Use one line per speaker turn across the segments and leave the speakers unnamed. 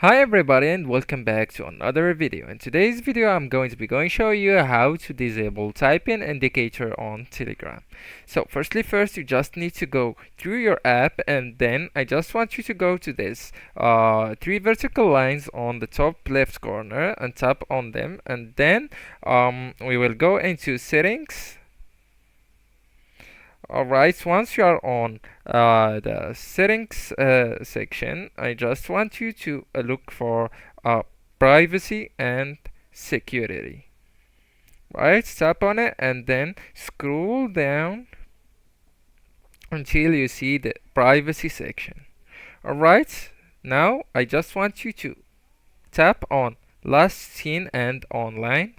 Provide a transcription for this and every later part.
Hi everybody and welcome back to another video. In today's video I'm going to show you how to disable typing indicator on Telegram. So first you just need to go through your app, and then I just want you to go to this three vertical lines on the top left corner and tap on them, and then we will go into settings. Alright, once you are on the settings section, I just want you to look for privacy and security. Right, tap on it and then scroll down until you see the privacy section. Alright, now I just want you to tap on last seen and online.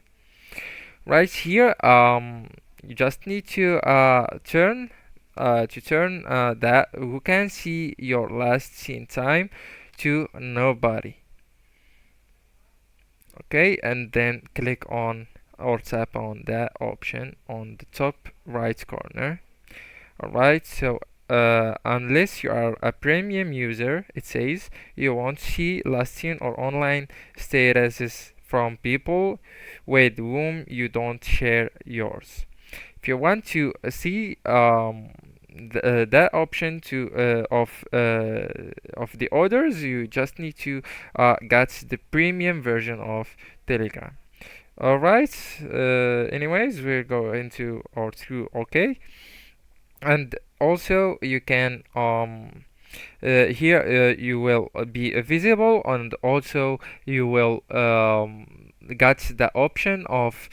Right here, you just need to turn that who can see your last seen time to nobody. Okay, and then click on or tap on that option on the top right corner. Alright, so unless you are a premium user, it says you won't see last seen or online statuses from people with whom you don't share yours. If you want to see that option of the orders, you just need to get the premium version of Telegram. Alright, anyways, we're going to or through OK, and also you can here you will be visible, and also you will get the option of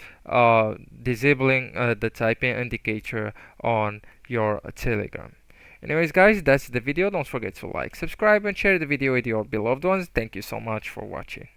disabling the typing indicator on your Telegram. Anyways guys, that's the video. Don't forget to like, subscribe and share the video with your beloved ones. Thank you so much for watching.